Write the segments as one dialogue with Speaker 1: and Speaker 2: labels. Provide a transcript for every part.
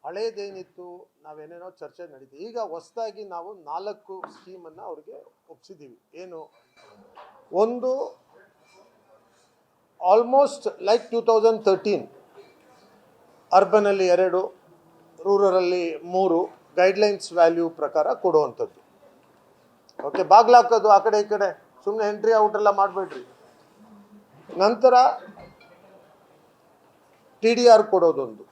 Speaker 1: ಹಳೇದೇನಿತ್ತು ನಾವೇನೇನೋ ಚರ್ಚೆ ನಡೀತು. ಈಗ ಹೊಸದಾಗಿ ನಾವು 4 ಸ್ಕೀಮನ್ನು ಅವ್ರಿಗೆ ಒಪ್ಪಿಸಿದ್ದೀವಿ. ಏನು, ಒಂದು ಆಲ್ಮೋಸ್ಟ್ ಲೈಕ್ 2013 ಅರ್ಬನಲ್ಲಿ 2, ರೂರಲಲ್ಲಿ 3 ಗೈಡ್ಲೈನ್ಸ್ ವ್ಯಾಲ್ಯೂ ಪ್ರಕಾರ ಕೊಡುವಂಥದ್ದು. ಓಕೆ, ಬಾಗ್ಲಾಕೋದು ಆ ಕಡೆ ಈ ಕಡೆ ಸುಮ್ಮನೆ ಎಂಟ್ರಿ ಔಟ್ ಎಲ್ಲ ಮಾಡಬೇಡ್ರಿ. ನಂತರ TDR ಕೊಡೋದೊಂದು,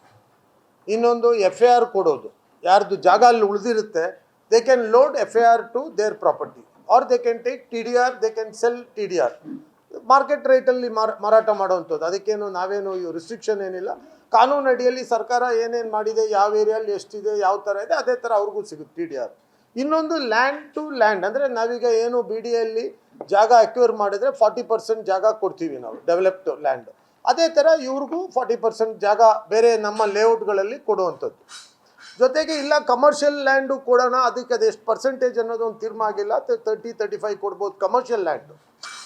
Speaker 1: ಇನ್ನೊಂದು FAR ಕೊಡೋದು. ಯಾರ್ದು ಜಾಗ ಅಲ್ಲಿ ಉಳಿದಿರುತ್ತೆ they can load FAR to their property or they can take TDR, they can sell TDR market ರೇಟಲ್ಲಿ ಮಾರಾಟ ಮಾಡೋವಂಥದ್ದು. ಅದಕ್ಕೇನು ನಾವೇನು ರಿಸ್ಟ್ರಿಕ್ಷನ್ ಏನಿಲ್ಲ. ಕಾನೂನು ಅಡಿಯಲ್ಲಿ ಸರ್ಕಾರ ಏನೇನು ಮಾಡಿದೆ, ಯಾವ ಏರಿಯಲ್ಲಿ ಎಷ್ಟಿದೆ, ಯಾವ ಥರ ಇದೆ, ಅದೇ ಥರ ಅವ್ರಿಗೂ ಸಿಗುತ್ತೆ TDR. ಇನ್ನೊಂದು ಲ್ಯಾಂಡ್ ಟು ಲ್ಯಾಂಡ್, ಅಂದರೆ ನಾವೀಗ ಏನು BDಯಲ್ಲಿ ಜಾಗ ಅಕ್ವೈರ್ ಮಾಡಿದರೆ 40% ಜಾಗ ಕೊಡ್ತೀವಿ ನಾವು, ಡೆವಲಪ್ಡ್ ಲ್ಯಾಂಡ್. ಅದೇ ಥರ ಇವ್ರಿಗೂ 40% ಜಾಗ ಬೇರೆ ನಮ್ಮ ಲೇಔಟ್ಗಳಲ್ಲಿ ಕೊಡುವಂಥದ್ದು. ಜೊತೆಗೆ ಇಲ್ಲ ಕಮರ್ಷಿಯಲ್ ಲ್ಯಾಂಡು ಕೊಡೋಣ, ಅದಕ್ಕೆ ಅದೆಷ್ಟು ಪರ್ಸೆಂಟೇಜ್ ಅನ್ನೋದು ಒಂದು ತೀರ್ಮಾನ ಆಗಿಲ್ಲ. 30-35 ಕೊಡ್ಬೋದು ಕಮರ್ಷಿಯಲ್ ಲ್ಯಾಂಡು,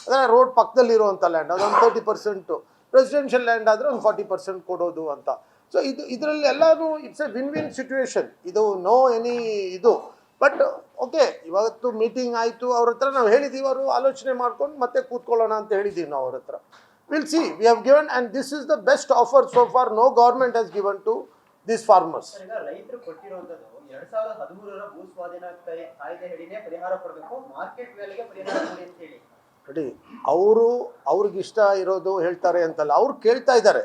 Speaker 1: ಅಂದರೆ ರೋಡ್ ಪಕ್ಕದಲ್ಲಿರುವಂಥ ಲ್ಯಾಂಡ್ ಅದೊಂದು 30%, ರೆಸಿಡೆನ್ಷಿಯಲ್ ಲ್ಯಾಂಡ್ ಆದರೆ ಒಂದು 40% ಕೊಡೋದು ಅಂತ. ಸೊ ಇದರಲ್ಲಿ ಎಲ್ಲರೂ it's A win win situation. ಇದು ನೋ ಎನಿ ಇದು. ಬಟ್ ಓಕೆ, ಇವತ್ತು ಮೀಟಿಂಗ್ ಆಯಿತು, ಅವ್ರ ಹತ್ರ ನಾವು ಹೇಳಿದ್ದೀವಿ, ಅವರು ಆಲೋಚನೆ ಮಾಡ್ಕೊಂಡು ಮತ್ತೆ ಕೂತ್ಕೊಳ್ಳೋಣ ಅಂತ ಹೇಳಿದ್ದೀವಿ ನಾವು ಅವ್ರ ಹತ್ರ. We'll see. We have given, and this is the best offer so far. No government has given to these farmers.
Speaker 2: ರೈತರು ಕೊಟ್ಟಿರುವಂತದ್ದು 2013ರ ಭೂ ಸ್ವಾಧೀನ ಕಾಯ್ದೆ ಅಡಿನೇ ಪರಿಹಾರ ಕೊಡಬೇಕು, ಮಾರ್ಕೆಟ್ ವ್ಯಾಲ್ಯೂಗೆ ಪರಿಹಾರ ಕೊಡಿ ಅಂತ ಹೇಳಿ.
Speaker 1: ನೋಡಿ, ಅವ್ರಿಗಿಷ್ಟ ಇರೋದು ಹೇಳ್ತಾರೆ ಅಂತಲ್ಲ, ಅವ್ರು ಕೇಳ್ತಾ ಇದ್ದಾರೆ.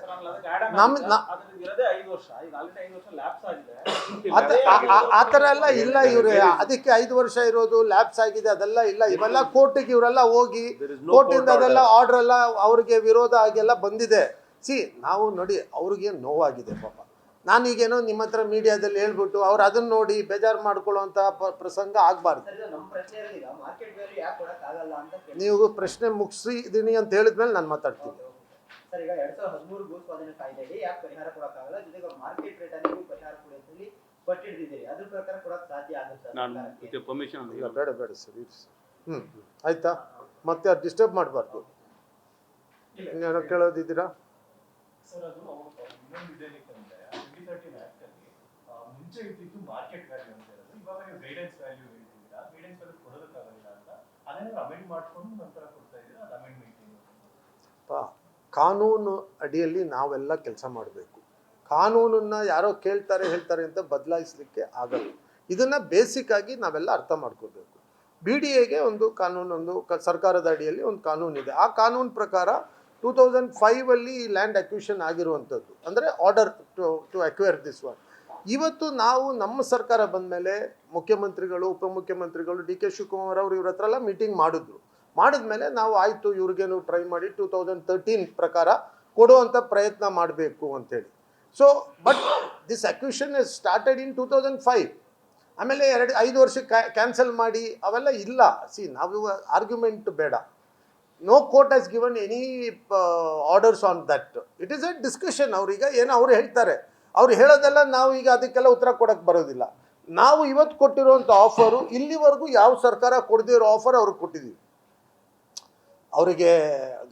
Speaker 1: ಆ ಥರ ಎಲ್ಲ ಇಲ್ಲ. ಇವ್ರೆ ಅದಕ್ಕೆ 5 ವರ್ಷ ಇರೋದು ಲ್ಯಾಪ್ಸ್ ಆಗಿದೆ ಅದೆಲ್ಲ ಇಲ್ಲ. ಇವೆಲ್ಲ ಕೋರ್ಟಿಗೆ ಇವರೆಲ್ಲ ಹೋಗಿ ಕೋರ್ಟಿಂದ ಅದೆಲ್ಲ ಆರ್ಡರ್ ಎಲ್ಲ ಅವ್ರಿಗೆ ವಿರೋಧ ಆಗೆಲ್ಲ ಬಂದಿದೆ. ನಾವು ನೋಡಿ, ಅವ್ರಿಗೇನು ನೋವಾಗಿದೆ ಪಾಪ. ನಾನೀಗೇನೋ ನಿಮ್ಮ ಹತ್ರ ಮೀಡಿಯಾದಲ್ಲಿ ಹೇಳ್ಬಿಟ್ಟು ಅವ್ರು ಅದನ್ನ ನೋಡಿ ಬೇಜಾರು ಮಾಡ್ಕೊಳ್ಳೋಂಥ ಪ್ರಸಂಗ ಆಗಬಾರ್ದು. ನೀವು ಪ್ರಶ್ನೆ ಮುಗಿಸಿದೀನಿ ಅಂತ ಹೇಳಿದ್ಮೇಲೆ ನಾನು ಮಾತಾಡ್ತೀನಿ.
Speaker 2: ಸರ್, ಈಗ 2013 ಭೂ ಸ್ವಾಧೀನ ಕಾಯ್ದೆಗೆ ಯಾಕೆ ಪರಿಹಾರ ಕೊಡಕ್ಕಾಗಲ್ಲ, ಜೊತೆಗೆ ಮಾರ್ಕೆಟ್ ರೇಟ್ ಅಲ್ಲಿ ಪರಿಹಾರ ಕೊಡಿ ಅಂತ ಹೇಳಿ ಕೊಟ್ಟಿದ್ದೀರಿ, ಅದ್ರ ಪ್ರಕಾರ ಕೊಡಕ್ ಸಾಧ್ಯ ಆಗುತ್ತೆ?
Speaker 1: ನಾನು ಪರ್ಮಿಷನ್ ಇಲ್ಲ, ಬೇಡ ಸರ್. ಆಯ್ತಾ, ಮತ್ತೆ ಅದು ಡಿಸ್ಟರ್ಬ್ ಮಾಡಬಾರ್ದು. ಏನೋ ಕೇಳೋದಿದ್ದೀರಾ?
Speaker 3: ಸರ್, ಅದು ಇನ್ನೊಂದು ಇದೇನಿತ್ತು ಅಂದ್ರೆ 2013 ಆಕ್ಟ್ ಅಲ್ಲಿ ಮುಂಚೆ ಇದ್ದಿದ್ದು ಮಾರ್ಕೆಟ್ ವ್ಯಾಲ್ಯೂ ಅಂತ ಹೇಳೋದು, ಇವಾಗ ನೀವು ಗೈಡೆನ್ಸ್ ವ್ಯಾಲ್ಯೂ ಹೇಳ್ತಿದ್ದೀರಾ. ಗೈಡೆನ್ಸ್ ವ್ಯಾಲ್ಯೂ ಕೊಡೋದಕ್ಕಾಗಲ್ಲ ಅಂತ ಅದನ್ನ ಅಮೆಂಡ್ ಮಾಡ್ಕೊಂಡು ನಂತರ ಕೊಡ್ತಾ ಇದ್ದೀರಾ. ಅದು ಅಮೆಂಡ್ಮೆಂಟ್
Speaker 1: ಕಾನೂನು ಅಡಿಯಲ್ಲಿ ನಾವೆಲ್ಲ ಕೆಲಸ ಮಾಡಬೇಕು. ಕಾನೂನನ್ನ ಯಾರೋ ಕೇಳ್ತಾರೆ ಹೇಳ್ತಾರೆ ಅಂತ ಬದಲಾಯಿಸಲಿಕ್ಕೆ ಆಗಲ್ಲ. ಇದನ್ನ ಬೇಸಿಕ್ ಆಗಿ ನಾವೆಲ್ಲ ಅರ್ಥ ಮಾಡ್ಕೋಬೇಕು. BDAಗೆ ಒಂದು ಕಾನೂನು, ಒಂದು ಸರ್ಕಾರದ ಅಡಿಯಲ್ಲಿ ಒಂದು ಕಾನೂನಿದೆ. ಆ ಕಾನೂನು ಪ್ರಕಾರ 2005 ಈ ಲ್ಯಾಂಡ್ ಅಕ್ವಿಷನ್ ಆಗಿರುವಂಥದ್ದು, ಅಂದರೆ order to acquire this one. ಇವತ್ತು ನಾವು ನಮ್ಮ ಸರ್ಕಾರ ಬಂದ ಮೇಲೆ ಮುಖ್ಯಮಂತ್ರಿಗಳು, ಉಪಮುಖ್ಯಮಂತ್ರಿಗಳು, DK ಶಿವಕುಮಾರ್ ಅವರು ಇವ್ರ ಹತ್ರ ಎಲ್ಲ ಮೀಟಿಂಗ್ ಮಾಡಿದ್ಮೇಲೆ ನಾವು ಆಯಿತು, ಇವ್ರಿಗೇನು ಟ್ರೈ ಮಾಡಿ 2013 ಪ್ರಕಾರ ಕೊಡುವಂಥ ಪ್ರಯತ್ನ ಮಾಡಬೇಕು ಅಂತೇಳಿ. So but this acquisition is started in 2005. ಆಮೇಲೆ 5 ವರ್ಷಕ್ಕೆ ಕ್ಯಾನ್ಸಲ್ ಮಾಡಿ ಅವೆಲ್ಲ ಇಲ್ಲ. ನಾವು ಆರ್ಗ್ಯುಮೆಂಟ್ ಬೇಡ. No court has given any orders on that. It is a discussion. ಅವ್ರೀಗ ಏನೋ ಅವ್ರು ಹೇಳ್ತಾರೆ, ಅವ್ರು ಹೇಳೋದೆಲ್ಲ ನಾವು ಈಗ ಅದಕ್ಕೆಲ್ಲ ಉತ್ತರ ಕೊಡೋಕ್ಕೆ ಬರೋದಿಲ್ಲ. ನಾವು ಇವತ್ತು ಕೊಟ್ಟಿರುವಂಥ ಆಫರು ಇಲ್ಲಿವರೆಗೂ ಯಾವ ಸರ್ಕಾರ ಕೊಡದಿರೋ ಆಫರ್ ಅವ್ರಿಗೆ ಕೊಟ್ಟಿದ್ದೀವಿ. ಅವರಿಗೆ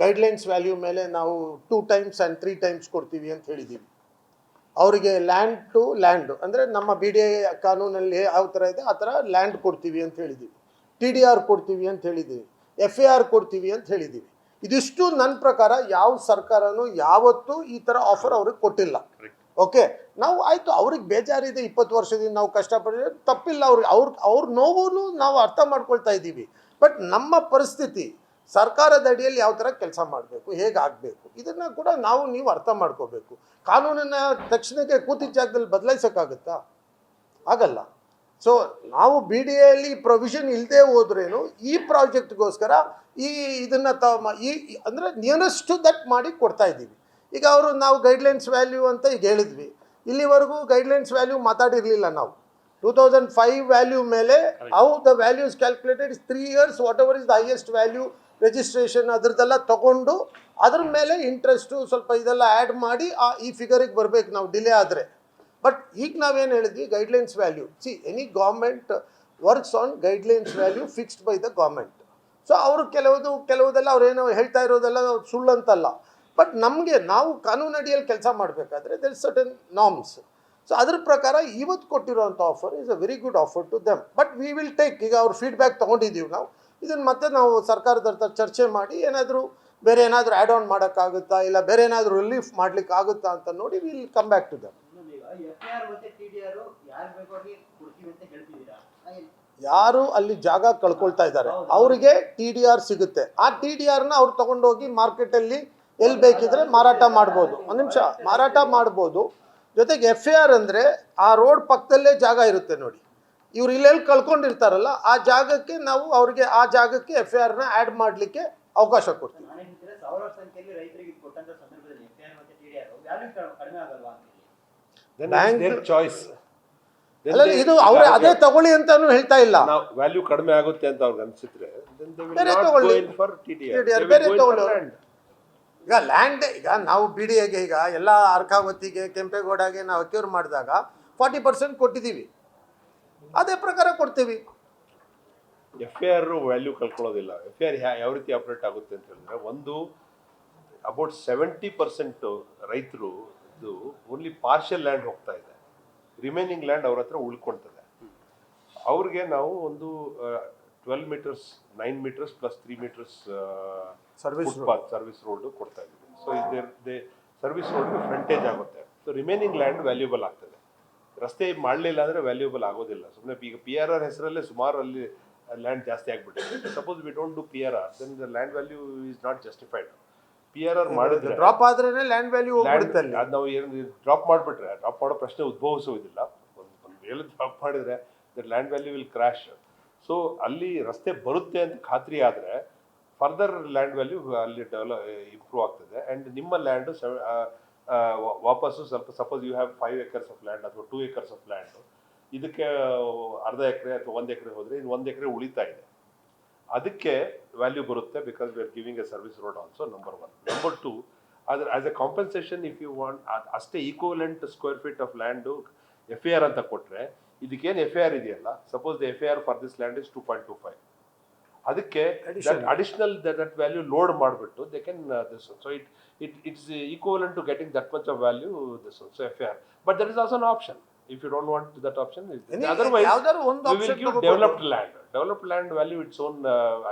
Speaker 1: ಗೈಡ್ಲೈನ್ಸ್ ವ್ಯಾಲ್ಯೂ ಮೇಲೆ ನಾವು 2 times and 3 times ಕೊಡ್ತೀವಿ ಅಂತ ಹೇಳಿದ್ದೀವಿ. ಅವರಿಗೆ ಲ್ಯಾಂಡ್ ಟು ಲ್ಯಾಂಡ್, ಅಂದರೆ ನಮ್ಮ BDA ಕಾನೂನಲ್ಲಿ ಯಾವ ಥರ ಇದೆ ಆ ಥರ ಲ್ಯಾಂಡ್ ಕೊಡ್ತೀವಿ ಅಂತ ಹೇಳಿದ್ದೀವಿ. TDR ಕೊಡ್ತೀವಿ ಅಂತ ಹೇಳಿದ್ದೀವಿ. FAR ಕೊಡ್ತೀವಿ ಅಂತ ಹೇಳಿದ್ದೀವಿ. ಇದಿಷ್ಟು ನನ್ನ ಪ್ರಕಾರ ಯಾವ ಸರ್ಕಾರನೂ ಯಾವತ್ತೂ ಈ ಥರ ಆಫರ್ ಅವ್ರಿಗೆ ಕೊಟ್ಟಿಲ್ಲ. ಓಕೆ, ನಾವು ಆಯಿತು, ಅವ್ರಿಗೆ ಬೇಜಾರಿದೆ, 20 ವರ್ಷದಿಂದ ನಾವು ಕಷ್ಟಪಟ್ಟಿದ್ರೆ ತಪ್ಪಿಲ್ಲ. ಅವ್ರ ನೋವು ನಾವು ಅರ್ಥ ಮಾಡ್ಕೊಳ್ತಾ ಇದ್ದೀವಿ. ಬಟ್ ನಮ್ಮ ಪರಿಸ್ಥಿತಿ ಸರ್ಕಾರದ ಅಡಿಯಲ್ಲಿ ಯಾವ ಥರ ಕೆಲಸ ಮಾಡಬೇಕು, ಹೇಗಾಗಬೇಕು, ಇದನ್ನು ಕೂಡ ನೀವು ಅರ್ಥ ಮಾಡ್ಕೋಬೇಕು. ಕಾನೂನನ್ನು ತಕ್ಷಣಕ್ಕೆ ಕೂತಿದ್ದ ಜಾಗದಲ್ಲಿ ಬದಲಾಯಿಸೋಕ್ಕಾಗುತ್ತಾ? ಆಗಲ್ಲ. ಸೊ ನಾವು BDAಯಲ್ಲಿ ಪ್ರೊವಿಷನ್ ಇಲ್ಲದೆ ಹೋದ್ರೇನು ಈ ಪ್ರಾಜೆಕ್ಟ್ಗೋಸ್ಕರ ಇದನ್ನು ಅಂದರೆ ನಿಯರೆಸ್ಟ್ ಟು ದಟ್ ಮಾಡಿ ಕೊಡ್ತಾ ಇದ್ದೀವಿ. ಈಗ ನಾವು ಗೈಡ್ಲೈನ್ಸ್ ವ್ಯಾಲ್ಯೂ ಅಂತ ಈಗ ಹೇಳಿದ್ವಿ. ಇಲ್ಲಿವರೆಗೂ ಗೈಡ್ಲೈನ್ಸ್ ವ್ಯಾಲ್ಯೂ ಮಾತಾಡಿರಲಿಲ್ಲ ನಾವು. 2005 ವ್ಯಾಲ್ಯೂ ಮೇಲೆ how the value is calculated is 3 years, whatever is the highest value, registration ಅದರದ್ದೆಲ್ಲ ತೊಗೊಂಡು ಅದ್ರ ಮೇಲೆ ಇಂಟ್ರೆಸ್ಟು ಸ್ವಲ್ಪ ಇದೆಲ್ಲ ಆ್ಯಡ್ ಮಾಡಿ ಈ ಫಿಗರಿಗೆ ಬರಬೇಕು ನಾವು ಡಿಲೇ ಆದರೆ. ಬಟ್ ಈಗ ನಾವೇನು ಹೇಳಿದ್ವಿ, guidelines value. Any government works on guidelines value fixed by the government. So ಅವರು ಕೆಲವುದೆಲ್ಲ ಅವ್ರೇನೋ ಹೇಳ್ತಾ ಇರೋದೆಲ್ಲ ಸುಳ್ಳಂತಲ್ಲ. ಬಟ್ ನಾವು ಕಾನೂನು ಅಡಿಯಲ್ಲಿ ಕೆಲಸ ಮಾಡಬೇಕಾದ್ರೆ there is certain norms. So ಅದ್ರ ಪ್ರಕಾರ ಇವತ್ತು ಕೊಟ್ಟಿರೋಂಥ offer is a very good offer to them. But we will take, ಈಗ ಅವ್ರ ಫೀಡ್ಬ್ಯಾಕ್ ತೊಗೊಂಡಿದ್ದೀವಿ ನಾವು. ಇದನ್ನು ಮತ್ತೆ ನಾವು ಸರ್ಕಾರದ ಹತ್ರ ಚರ್ಚೆ ಮಾಡಿ ಏನಾದರೂ ಬೇರೆ ಏನಾದರೂ ಆ್ಯಡ್ ಆನ್ ಮಾಡೋಕ್ಕಾಗುತ್ತಾ, ಇಲ್ಲ ಬೇರೆ ಏನಾದರೂ ರಿಲೀಫ್ ಮಾಡ್ಲಿಕ್ಕೆ ಆಗುತ್ತಾ ಅಂತ ನೋಡಿ will come back to them.
Speaker 2: FIR ಮತ್ತೆ TDR ಯಾರು ಬೇಕೋ ಅವ್ರಿಗೆ ಕೊಡ್ತೀವಿ ಅಂತ ಹೇಳ್ತಿದ್ದೀರಾ?
Speaker 1: ಯಾರು ಅಲ್ಲಿ ಜಾಗ ಕಳ್ಕೊಳ್ತಾ ಇದ್ದಾರೆ ಅವರಿಗೆ TDR ಸಿಗುತ್ತೆ. ಆ TDRನ ಅವ್ರು ತಗೊಂಡೋಗಿ ಮಾರ್ಕೆಟಲ್ಲಿ ಎಲ್ಲಿ ಬೇಕಿದ್ರೆ ಮಾರಾಟ ಮಾಡ್ಬೋದು. ಒಂದು ನಿಮಿಷ, ಮಾರಾಟ ಮಾಡ್ಬೋದು. ಜೊತೆಗೆ FIR ಅಂದರೆ ಆ ರೋಡ್ ಪಕ್ಕದಲ್ಲೇ ಜಾಗ ಇರುತ್ತೆ ನೋಡಿ, ಇವ್ರು ಇಲ್ಲೆಲ್ಲಿ ಕಳ್ಕೊಂಡಿರ್ತಾರಲ್ಲ ಆ ಜಾಗಕ್ಕೆ ನಾವು ಅವ್ರಿಗೆ ಆ ಜಾಗಕ್ಕೆ FIRನ ಆ್ಯಡ್ ಮಾಡಲಿಕ್ಕೆ ಅವಕಾಶ ಕೊಡ್ತೀವಿ.
Speaker 2: ನಾನು ಹೇಳ್ತಿದ್ರೆ ಸಾವಿರಾರು ಸಂಖ್ಯೆಯಲ್ಲಿ ರೈತರಿಗೆ ಕೊಟ್ಟಂತ ಸಂದರ್ಭದಲ್ಲಿ FIR ಮತ್ತೆ TDR ವ್ಯಾಲ್ಯೂ ಕಡಿಮೆ ಆಗಲ್ವಾ ಅಂತ ಹೇಳಿ
Speaker 4: ಬ್ಯಾಂಕ್ ಚಾಯ್ಸ್.
Speaker 1: ಅಲ್ಲ, ಇದು ಅವ್ರೆ ಅದೇ ತಗೊಳ್ಳಿ ಅಂತಾನು ಹೇಳ್ತಾ ಇಲ್ಲ.
Speaker 4: ನಾವು ವ್ಯಾಲ್ಯೂ ಕಡಿಮೆ ಆಗುತ್ತೆ ಅಂತ ಅವ್ರಿಗೆ ಅನ್ಸಿದ್ರೆ
Speaker 1: ಬೇರೆ ತಗೊಳ್ಳಿ. TDR ಬೇರೆ ತಗೊಳ್ಳಿ. ಈಗ ಲ್ಯಾಂಡ್, ಈಗ ನಾವು BDAಗೆ ಈಗ ಎಲ್ಲ ಅರ್ಕಾವತಿಗೆ, ಕೆಂಪೇಗೌಡಗೆ ನಾವು ಅಕ್ಯೂರ್ ಮಾಡಿದಾಗ 40% ಕೊಟ್ಟಿದ್ದೀವಿ, ಅದೇ ಪ್ರಕಾರ ಕೊಡ್ತೀವಿ.
Speaker 4: FIR value ಕಳ್ಕೊಳ್ಳೋದಿಲ್ಲ. FIR ಯಾವ ರೀತಿ ಆಪರೇಟ್ ಆಗುತ್ತೆ ಅಂತ ಹೇಳಿದ್ರೆ, ಒಂದು ಅಬೌಟ್ 70% ರೈತರು ಇದು ಓನ್ಲಿ ಪಾರ್ಷಿಯಲ್ ಲ್ಯಾಂಡ್ ಹೋಗ್ತಾ ಇದೆ, ರಿಮೈನಿಂಗ್ ಲ್ಯಾಂಡ್ ಅವ್ರ ಹತ್ರ ಉಳ್ಕೊಳ್ತದೆ. ಅವ್ರಿಗೆ ನಾವು ಒಂದು 12 meters 9 meters plus 3 meters footpath service road ಕೊಡ್ತಾ ಇದ್ದೀವಿ. ಸೊ ಇದೆ ಸರ್ವಿಸ್ ರೋಡ್ಗೆ ಫ್ರಂಟೇಜ್ ಆಗುತ್ತೆ. ಸೊ ರಿಮೈನಿಂಗ್ ಲ್ಯಾಂಡ್ ವ್ಯಾಲ್ಯೂಬಲ್ ಆಗ್ತದೆ. ರಸ್ತೆ ಮಾಡಲಿಲ್ಲ ಅಂದರೆ ವ್ಯಾಲ್ಯೂಬಲ್ ಆಗೋದಿಲ್ಲ. ಸುಮ್ಮನೆ ಈಗ PRR ಹೆಸರಲ್ಲೇ ಸುಮಾರು ಅಲ್ಲಿ ಲ್ಯಾಂಡ್ ಜಾಸ್ತಿ ಆಗಿಬಿಟ್ಟಿದೆ. Suppose we don't do PRR, then the land value is not justified. PRR ಮಾಡಿದ್ರೆ
Speaker 1: ಡ್ರಾಪ್ ಆದ್ರೇನೆ ಲ್ಯಾಂಡ್ ವ್ಯಾಲ್ಯೂ ಹೋಗ್ಬಿಡುತ್ತೆ.
Speaker 4: ಅದು ನಾವು ಏನು ಡ್ರಾಪ್ ಮಾಡಿಬಿಟ್ರೆ ಡ್ರಾಪ್ ಮಾಡೋ ಪ್ರಶ್ನೆ ಉದ್ಭವಿಸುವುದಿಲ್ಲ. ಒಂದು ವೇಳೆ ಡ್ರಾಪ್ ಮಾಡಿದರೆ the land value will crash. So ಅಲ್ಲಿ ರಸ್ತೆ ಬರುತ್ತೆ ಅಂತ ಖಾತ್ರಿ ಆದರೆ ಫರ್ದರ್ ಲ್ಯಾಂಡ್ ವ್ಯಾಲ್ಯೂ ಅಲ್ಲಿ ಇಂಪ್ರೂವ್ ಆಗ್ತದೆ. ಆ್ಯಂಡ್ ನಿಮ್ಮ ಲ್ಯಾಂಡು ವಾಪಸ್ಸು ಸ್ವಲ್ಪ, suppose you have 5 acres of land ಅಥವಾ 2 acres ಆಫ್ ಲ್ಯಾಂಡು, ಇದಕ್ಕೆ ಅರ್ಧ ಎಕರೆ ಅಥವಾ 1 acre ಹೋದರೆ ಇನ್ನು 1 acre ಉಳಿತಾ ಇದೆ, ಅದಕ್ಕೆ ವ್ಯಾಲ್ಯೂ ಬರುತ್ತೆ. Because we are giving a service road also, number 1. Number 2, ಆದರೆ as a compensation if you want ಅಷ್ಟೇ equivalent square feet of land FIR ಅಂತ ಕೊಟ್ಟರೆ, ಇದಕ್ಕೇನು FIR ಇದೆಯಲ್ಲ, suppose the FIR for this land is 2.25, ಅದಕ್ಕೆ additional that value load ಮಾಡಿಬಿಟ್ಟು they can this one. So it's equivalent to getting that much of value this one. So FIR, but that is also an option. If you don't want that option, otherwise we will give developed land. Developed land value its own,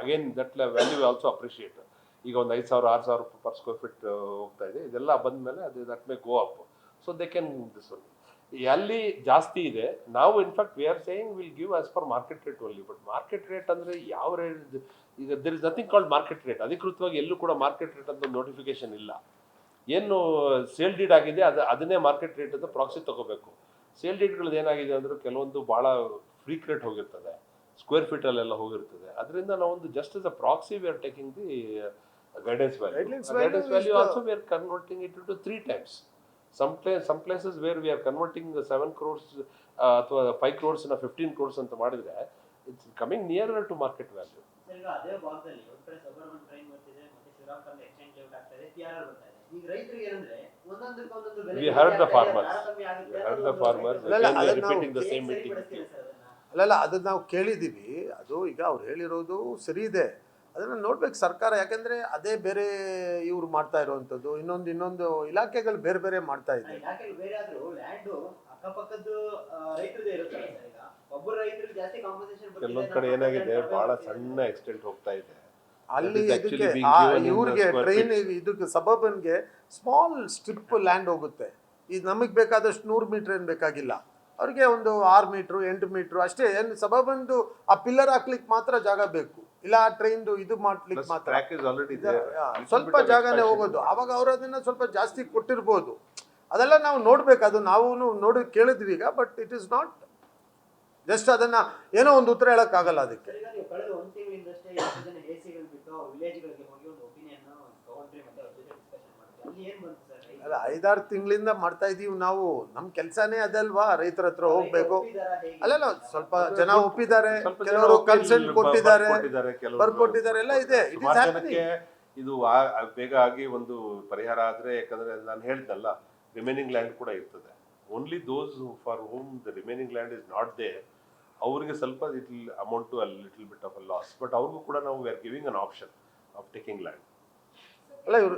Speaker 4: again that value we also appreciate. ಈಗ ಒಂದು 5,000 6,000 per square feet ಹೋಗ್ತಾ ಇದೆ. ಇದೆಲ್ಲ ಬಂದ ಮೇಲೆ ಅದು that may go up. So they can this one. ಅಲ್ಲಿ ಜಾಸ್ತಿ ಇದೆ. ನಾವು in fact we are saying will give as per market rate only. But market rate ಅಂದರೆ ಯಾವ ರೇಟ್? ಈಗ there is nothing called market rate. ಅಧಿಕೃತವಾಗಿ ಎಲ್ಲೂ ಕೂಡ ಮಾರ್ಕೆಟ್ ರೇಟ್ ಅಂತ ನೋಟಿಫಿಕೇಶನ್ ಇಲ್ಲ. ಏನು ಸೇಲ್ ಡೀಡ್ ಆಗಿದೆ ಅದನ್ನೇ ಮಾರ್ಕೆಟ್ ರೇಟ್ ಅಂತ ಪ್ರಾಕ್ಸಿ ತಗೋಬೇಕು. ಸೇಲ್ ಡೀಡ್ಗಳದ್ದು ಏನಾಗಿದೆ ಅಂದ್ರೆ ಕೆಲವೊಂದು ಭಾಳ ಫ್ರೀಕ್ರೆಟ್ ಹೋಗಿರ್ತದೆ, ಸ್ಕ್ವೇರ್ ಫೀಟಲ್ಲೆಲ್ಲ ಹೋಗಿರ್ತದೆ. ಅದರಿಂದ ನಾವೊಂದು just as a proxy we are taking the guidance value. Guidance value also we are converting it to 3 times. some places where we are converting the 7 crores ಅಥವಾ 5 crores ನ 15 crores ಅಂತ ಮಾಡಿದ್ರೆ it's coming nearer to market value.
Speaker 2: ಈಗ ಅದೇ ಭಾಗದಲ್ಲಿ ಒಂದು ಕಡೆ suburban train ಬರ್ತಿದೆ, ಮತ್ತೆ ಶಿರಾಫ್ನಲ್ಲಿ ಎಕ್ಸ್ಚೇಂಜ್ ಲೇಔಟ್ ಆಗ್ತಾ ಇದೆ, PRR ಬರ್ತಾ ಇದೆ. ಈಗ ರೈತರಿಗೆ ಏನಂದ್ರೆ ಒಂದೊಂದಕ್ಕೊಂದೊಂದು ಬೆಲೆ
Speaker 4: We heard the farmers.
Speaker 2: ಕಮ್ಮಿ ಆಗುತ್ತೆ.
Speaker 4: We heard the farmers.
Speaker 1: ಅಲ್ಲ,
Speaker 4: Again, we are repeating the same meeting.
Speaker 1: ಅಲ್ಲಲ್ಲ, ಅದನ್ನ ನಾವು ಕೇಳಿದ್ದೀವಿ. ಅದು ಈಗ ಅವ್ರು ಹೇಳಿರೋದು ಸರಿ ಇದೆ, ಅದನ್ನು ನೋಡ್ಬೇಕು ಸರ್ಕಾರ. ಯಾಕಂದ್ರೆ ಅದೇ ಬೇರೆ ಇವ್ರು ಮಾಡ್ತಾ ಇರೋವಂಥದ್ದು, ಇನ್ನೊಂದು ಇಲಾಖೆಗಳು ಬೇರೆ ಬೇರೆ ಮಾಡ್ತಾ ಇದೆ.
Speaker 2: ಇಲಾಖೆಗಳು ಬೇರೆ ಆದ್ರೂ ಲ್ಯಾಂಡ್ ಅಕ್ಕಪಕ್ಕದ್ದು ರೈತರದೇ ಇರುತ್ತಲ್ಲ ಸರ್. ಈಗ ಒಬ್ಬರು ರೈತರಿಗೆ ಜಾಸ್ತಿ ಕಾಂಪನ್ಸೇಷನ್ ಬರುತ್ತೆ.
Speaker 4: ಕೆಲವೊಂದು ಕಡೆ ಏನಾಗಿದೆ, ಬಹಳ ಸಣ್ಣ ಎಕ್ಸ್ಟೆಂಟ್ ಹೋಗ್ತಾ ಇದೆ
Speaker 1: ಅಲ್ಲಿ. ಇದಕ್ಕೆ ಇವ್ರಿಗೆ ಟ್ರೈನ್ ಇದಕ್ಕೆ ಸಬರ್ಬನ್ಗೆ ಸ್ಮಾಲ್ ಸ್ಟ್ರಿಪ್ ಲ್ಯಾಂಡ್ ಹೋಗುತ್ತೆ. ಇದು ನಮಗೆ ಬೇಕಾದಷ್ಟು 100 ಮೀಟರ್ ಏನು ಬೇಕಾಗಿಲ್ಲ. ಅವ್ರಿಗೆ ಒಂದು 6 ಮೀಟ್ರು 8 ಮೀಟ್ರು ಅಷ್ಟೇ. ಏನು ಸಬರ್ಬನ್ದು ಆ ಪಿಲ್ಲರ್ ಹಾಕ್ಲಿಕ್ಕೆ ಮಾತ್ರ ಜಾಗ ಬೇಕು, ಇಲ್ಲ ಆ ಟ್ರೈನ್ದು ಇದು ಮಾಡ್ಲಿಕ್ಕೆ ಮಾತ್ರ ಸ್ವಲ್ಪ ಜಾಗನೇ ಹೋಗೋದು. ಅವಾಗ ಅವರು ಅದನ್ನ ಸ್ವಲ್ಪ ಜಾಸ್ತಿ ಕೊಟ್ಟಿರ್ಬೋದು. ಅದೆಲ್ಲ ನಾವು ನೋಡ್ಬೇಕು. ಅದು ನಾವು ನೋಡಿ ಕೇಳಿದ್ವಿ ಈಗ. But it is not just ಅದನ್ನ ಏನೋ ಒಂದು ಉತ್ತರ ಹೇಳಕ್ಕಾಗಲ್ಲ ಅದಕ್ಕೆ.
Speaker 2: ಕಳೆದ 1 ತಿಂಗಳಿಂದಷ್ಟೇ ಎಷ್ಟು ಜನ ಎಸಿಗಳು ಬಿಟ್ಟು ವಿಲೇಜ್ಗಳಿಗೆ ಹೋಗಿ ಒಂದು ಒಪಿನಿಯನ್ ತಗೊಂಡ್ರಿ, ಮತ್ತೆ ಅವ್ರ ಜೊತೆ ಡಿಸ್ಕಷನ್ ಮಾಡಿದ್ವಿ. ಅಲ್ಲಿ ಏನು ಬಂತು ಸರ್?
Speaker 1: ಅಲ್ಲ, 5-6 ತಿಂಗಳಿಂದ ಮಾಡ್ತಾ ಇದೀವಿ ನಾವು. ನಮ್ಮ ಕೆಲಸನೇ ಅದಲ್ವಾ, ರೈತರ ಹತ್ರ ಹೋಗ್ಬೇಕು. ಅಲ್ಲಲ್ಲ, ಸ್ವಲ್ಪ ಜನ ಒಪ್ಪಿದ್ದಾರೆ, ಕೆಲವರು ಕನ್ಸೆಂಟ್ ಕೊಟ್ಟಿದ್ದಾರೆ, ಬರ್ಕೊಟ್ಟಿದ್ದಾರೆ, ಎಲ್ಲ ಇದೆ.
Speaker 4: ಇದು ಬೇಗ ಆಗಿ ಒಂದು ಪರಿಹಾರ ಆದ್ರೆ, ಯಾಕಂದ್ರೆ ನಾನು ಹೇಳ್ದಲ್ಲ, ರಿಮೈನಿಂಗ್ ಲ್ಯಾಂಡ್ ಕೂಡ ಇರ್ತದೆ. Only those for home the remaining land is not there, ಅವ್ರಿಗೆ ಸ್ವಲ್ಪ it will amount to a little bit of a loss. But ಅವ್ರಿಗೂ ಕೂಡ ನಾವು we are giving an option of taking land.
Speaker 1: ಅಲ್ಲ, ಇವರು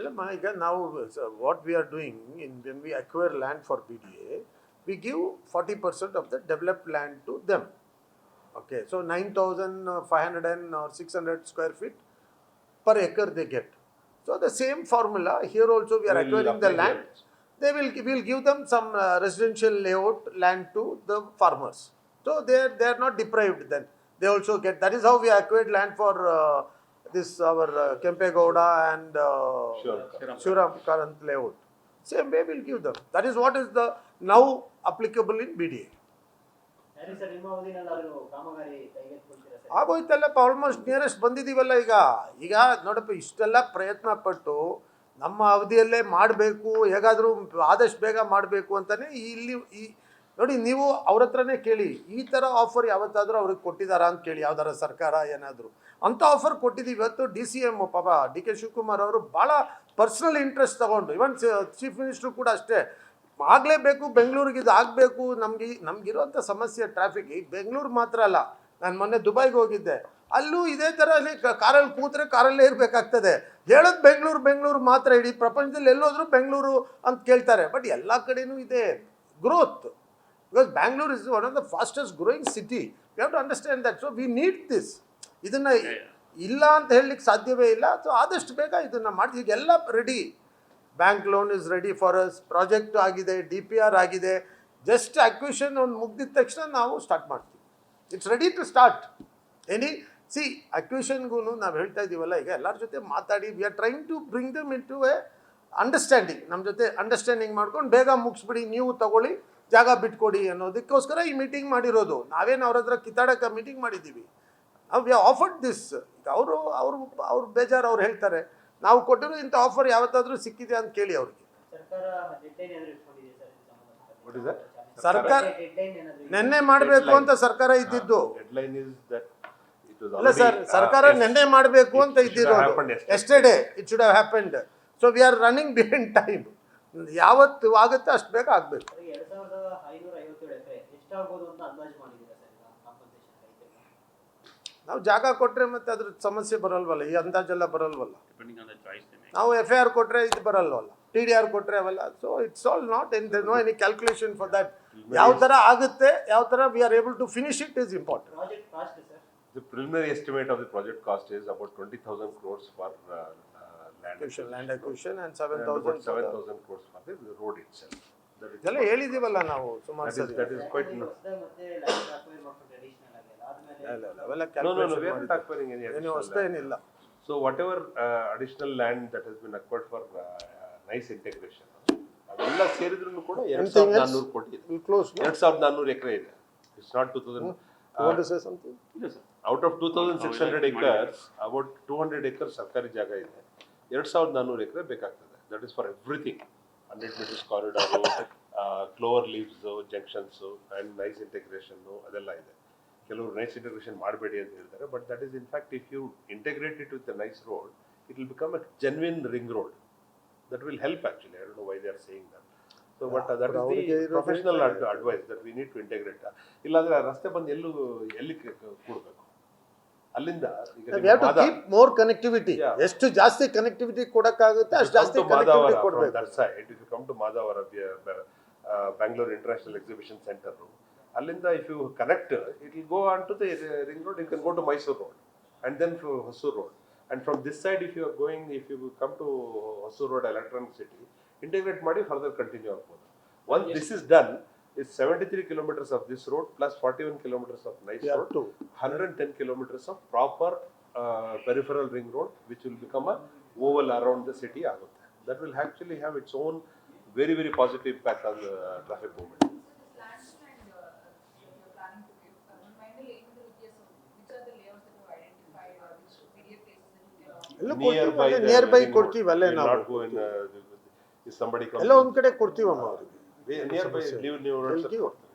Speaker 1: ಅಲ್ಲಮ್ಮ ಈಗ ನಾವು what we are doing in when we acquire land for BDA, we give 40% of the developed land to them. Okay, so 9,500 or 600 square feet per acre they get. So the same formula here also we are
Speaker 4: We will
Speaker 1: acquiring the
Speaker 4: apply
Speaker 1: land.
Speaker 4: here.
Speaker 1: We'll give them some residential layout land to the farmers. So they are not deprived then. They also get. That is how we acquired land for this our Kempegowda and Shivaram Karant layout. Same way we'll give them. That is what is the now applicable in BDA.
Speaker 2: ಯಾರು sir ನಿಮ್ಮ ಅವಧಿನಲ್ಲಿ ಅವರು ಕಾಮಗಾರಿ ಕೈಗೆತ್ತಿಕೊಳ್ತೀರಾ sir?
Speaker 1: ಆಗೋಯ್ತಲ್ಲಪ್ಪ, almost nearest ಬಂದಿದ್ದೀವಲ್ಲ ಈಗ ನೋಡಪ್ಪ, ಇಷ್ಟೆಲ್ಲ ಪ್ರಯತ್ನ ಪಟ್ಟು ನಮ್ಮ ಅವಧಿಯಲ್ಲೇ ಮಾಡಬೇಕು, ಹೇಗಾದರೂ ಆದಷ್ಟು ಬೇಗ ಮಾಡಬೇಕು ಅಂತಲೇ ಇಲ್ಲಿ ನೋಡಿ, ನೀವು ಅವ್ರ ಹತ್ರನೇ ಕೇಳಿ, ಈ ಥರ ಆಫರ್ ಯಾವತ್ತಾದರೂ ಅವ್ರಿಗೆ ಕೊಟ್ಟಿದ್ದಾರಾ ಅಂತ ಕೇಳಿ, ಯಾವ್ದಾರ ಸರ್ಕಾರ ಏನಾದರೂ ಅಂಥ ಆಫರ್ ಕೊಟ್ಟಿದ್ದೀವಿ. ಇವತ್ತು DCM ಪಾಪ DK ಶಿವಕುಮಾರ್ ಅವರು ಭಾಳ ಪರ್ಸ್ನಲ್ ಇಂಟ್ರೆಸ್ಟ್ ತಗೊಂಡು, ಇವನ್ ಚೀಫ್ ಮಿನಿಸ್ಟ್ರು ಕೂಡ ಅಷ್ಟೇ, ಆಗಲೇಬೇಕು ಬೆಂಗಳೂರಿಗೆ, ಇದು ಆಗಬೇಕು. ನಮಗಿರೋಂಥ ಸಮಸ್ಯೆ ಟ್ರಾಫಿಕ್ ಈಗ ಬೆಂಗಳೂರು ಮಾತ್ರ ಅಲ್ಲ. ನಾನು ಮೊನ್ನೆ ದುಬೈಗೆ ಹೋಗಿದ್ದೆ, ಅಲ್ಲೂ ಇದೇ ಥರನೇ ಕಾರಲ್ಲಿ ಕೂತ್ರೆ ಕಾರಲ್ಲೇ ಇರಬೇಕಾಗ್ತದೆ. ಹೇಳೋದು ಬೆಂಗಳೂರು ಮಾತ್ರ, ಇಡೀ ಪ್ರಪಂಚದಲ್ಲಿ ಎಲ್ಲೋದ್ರೂ ಬೆಂಗಳೂರು ಅಂತ ಕೇಳ್ತಾರೆ. ಬಟ್ ಎಲ್ಲ ಕಡೆನೂ ಇದೆ growth, because Bangalore is one of the fastest growing city. We have to understand that. So we need this. ಇದನ್ನು ಇಲ್ಲ ಅಂತ ಹೇಳಲಿಕ್ಕೆ ಸಾಧ್ಯವೇ ಇಲ್ಲ. ಸೊ ಆದಷ್ಟು ಬೇಗ ಇದನ್ನು ಮಾಡಿ, ಈಗೆಲ್ಲ ready. Bank loan is ready for us, project ಆಗಿದೆ, DPR ಆಗಿದೆ. ಜಸ್ಟ್ ಅಕ್ವಿಷನ್ ಒಂದು ಮುಗ್ದಿದ ತಕ್ಷಣ ನಾವು ಸ್ಟಾರ್ಟ್ ಮಾಡ್ತೀವಿ. ಇಟ್ಸ್ ರೆಡಿ ಟು ಸ್ಟಾರ್ಟ್ ಅಕ್ವಿಷನ್ಗೂ ನಾವು ಹೇಳ್ತಾ ಇದ್ದೀವಲ್ಲ, ಈಗ ಎಲ್ಲರ ಜೊತೆ ಮಾತಾಡಿ we are trying to bring them in to a understanding. ನಮ್ಮ ಜೊತೆ ಅಂಡರ್ಸ್ಟ್ಯಾಂಡಿಂಗ್ ಮಾಡ್ಕೊಂಡು ಬೇಗ ಮುಗಿಸ್ಬಿಡಿ, ನೀವು ತಗೊಳ್ಳಿ, ಜಾಗ ಬಿಟ್ಕೊಡಿ ಅನ್ನೋದಕ್ಕೋಸ್ಕರ ಈ ಮೀಟಿಂಗ್ ಮಾಡಿರೋದು. ನಾವೇನು ಅವ್ರ ಹತ್ರ ಕಿತ್ತಾಡಕ್ಕೆ ಮೀಟಿಂಗ್ ಮಾಡಿದ್ದೀವಿ. We offered this. ಅವರು ಬೇಜಾರು, ಅವ್ರು ಹೇಳ್ತಾರೆ ನಾವು ಕೊಟ್ಟಿರೋ ಇಂಥ ಆಫರ್ ಯಾವತ್ತಾದರೂ ಸಿಕ್ಕಿದೆ ಅಂತ ಕೇಳಿ ಅವ್ರಿಗೆ.
Speaker 2: ಸರ್ಕಾರ ಡೆಡ್ಲೈನ್ ಏನಾದರೂ ಇಟ್ಕೊಂಡಿದೆ ಸರ್ ಇದು ಸಂಬಂಧಪಟ್ಟ?
Speaker 4: What is that?
Speaker 1: ಸರ್ಕಾರ
Speaker 2: ಡೆಡ್ಲೈನ್ ಏನಾದರೂ
Speaker 1: ನೆನ್ನೆ ಮಾಡಬೇಕು ಅಂತ ಸರ್ಕಾರ ಇದ್ದಿದ್ದು
Speaker 4: Deadline is that it was
Speaker 1: ಅಲ್ಲ ಸರ್,
Speaker 4: already,
Speaker 1: ಸರ್ಕಾರ ನೆನ್ನೆ ಮಾಡಬೇಕು ಅಂತ
Speaker 4: it should have
Speaker 1: ಇದ್ದಿರೋದು.
Speaker 4: happened yesterday.
Speaker 1: Yesterday it should have happened. So we are running behind time. ಯಾವತ್ತು ಆಗುತ್ತೆ ಅಷ್ಟು ಬೇಗ ಆಗಬೇಕು.
Speaker 2: 2557 ಎಕರೆ ಎಷ್ಟಾಗ್ಬೋದು ಅಂತ ಅಂದಾಜು ಮಾಡಿದ್ದೀರಾ ಸರ್ ಈಗ ಕಾಂಪನ್ಸೇಷನ್ ರೈತರಿಗೆ?
Speaker 1: ನಾವು ಜಾಗ ಕೊಟ್ಟರೆ ಮತ್ತೆ ಅದ್ರ ಸಮಸ್ಯೆ ಬರಲ್ವಲ್ಲ, ಈ ಅಂದಾಜೆಲ್ಲ ಬರಲ್ವಲ್ಲ.
Speaker 5: Depending on the choice they make.
Speaker 1: ನಾವು FIR ಕೊಟ್ಟರೆ ಇದು ಬರಲ್ವಲ್ಲ, TDR ಕೊಟ್ಟರೆ ಅವೆಲ್ಲ. So it's all not in no any calculation for that. ಯಾವ ಥರ ಆಗುತ್ತೆ, ಯಾವ ಥರ we are able to finish it is important.
Speaker 2: Project cost sir?
Speaker 4: The preliminary estimate of the project cost is about 20,000 crores for
Speaker 1: land acquisition and
Speaker 4: and about
Speaker 1: 7,000
Speaker 4: 7,000 crores for the road itself. That is,
Speaker 1: ಇದೆಲ್ಲ ಹೇಳಿದ್ದೀವಲ್ಲ ನಾವು ಸುಮಾರು ಸರಿ.
Speaker 4: that is quite no.
Speaker 2: ಮತ್ತೆ land acquire ಮಾಡ್ಕೊಂಡು traditional ಆಗಿ ಆದ್ಮೇಲೆ
Speaker 1: ಅವೆಲ್ಲ
Speaker 4: No, we
Speaker 1: calculation
Speaker 4: are not acquiring any
Speaker 1: ಏನು
Speaker 4: additional
Speaker 1: ಹೊಸ್ತ
Speaker 4: land.
Speaker 1: ಏನಿಲ್ಲ.
Speaker 4: So whatever additional land that has been acquired for nice integration, ಅವೆಲ್ಲ ಸೇರಿದ್ರು ಕೂಡ
Speaker 1: Anything else?
Speaker 4: 2,400 ಕೋಟಿ ಇದೆ.
Speaker 1: We'll close, no?
Speaker 4: 2,400 ಎಕರೆ ಇದೆ. It's not 2,000.
Speaker 1: You want to say something?
Speaker 4: Out of 2,600 acres, about 200 acres ಸರ್ಕಾರಿ ಜಾಗ ಇದೆ. 2,400 ಎಕರೆ ಬೇಕಾಗ್ತದೆ. That is for everything. 100 meters corridor, clover leaves, junctions, and nice integration ಅದೆಲ್ಲ ಇದೆ. ಕೆಲವರು ನೈಸ್ ಇಂಟಿಗ್ರೇಷನ್ ಮಾಡಬೇಡಿ ಅಂತ ಹೇಳ್ತಾರೆ, but that is in fact if you integrate it with the NICE road, it will become a genuine ring road. That will help actually. I don't know why they are saying that. So but that is the professional advice that we need to integrate. ಇಲ್ಲಾಂದ್ರೆ ಆ ರಸ್ತೆ ಬಂದು ಎಲ್ಲಿ ಕೂಡಬೇಕು ಅಲ್ಲಿಂದ.
Speaker 1: We have to keep more connectivity.
Speaker 4: Yeah.
Speaker 1: ಎಷ್ಟು ಜಾಸ್ತಿ connectivity ಕೊಡಕ್ಕಾಗುತ್ತೆ ಅಷ್ಟು ಜಾಸ್ತಿ ಕನೆಕ್ಟಿವಿಟಿ ಕೊಡಬೇಕು.
Speaker 4: That side if you come to Madhavara Bangalore international exhibition centre, ಅಲ್ಲಿಂದ if you connect it will go on to the ring road. You can go to Mysuru road and then Hosur road. And from this side if you are going, if you come to Hosur road electronic city, integrate ಮಾಡಿ further continue ಆಗ್ಬೋದು. Once this is done, it's 73 kilometers of this road plus 41 kilometers of nice
Speaker 1: Yeah,
Speaker 4: road,
Speaker 1: two.
Speaker 4: 110 kilometers of proper peripheral ring road, which will become a oval around the city agutte. That will actually have its own very, very positive impact on the traffic movement.
Speaker 6: Lands and you're planning to give. Finally, which are the layouts that you identified or which BDA places that you can?
Speaker 1: ಎಲ್ಲ
Speaker 4: Nearby
Speaker 1: ಕೊಡ್ತೀವಿ,
Speaker 4: the
Speaker 1: near by
Speaker 4: ring road.
Speaker 1: ಕೊಡ್ತೀವಿ ಅಲ್ಲೇ
Speaker 4: We will
Speaker 1: ನಾವು.
Speaker 4: not go in if somebody comes
Speaker 1: ಎಲ್ಲ ಒಂದ್ ಕಡೆ ಕೊಡ್ತೀವಮ್ಮ ಅವ್ರಿಗೆ.
Speaker 4: nearby, new roads
Speaker 1: We'll
Speaker 4: are
Speaker 1: give.
Speaker 4: ಕೊಡ್ತೀವಿ.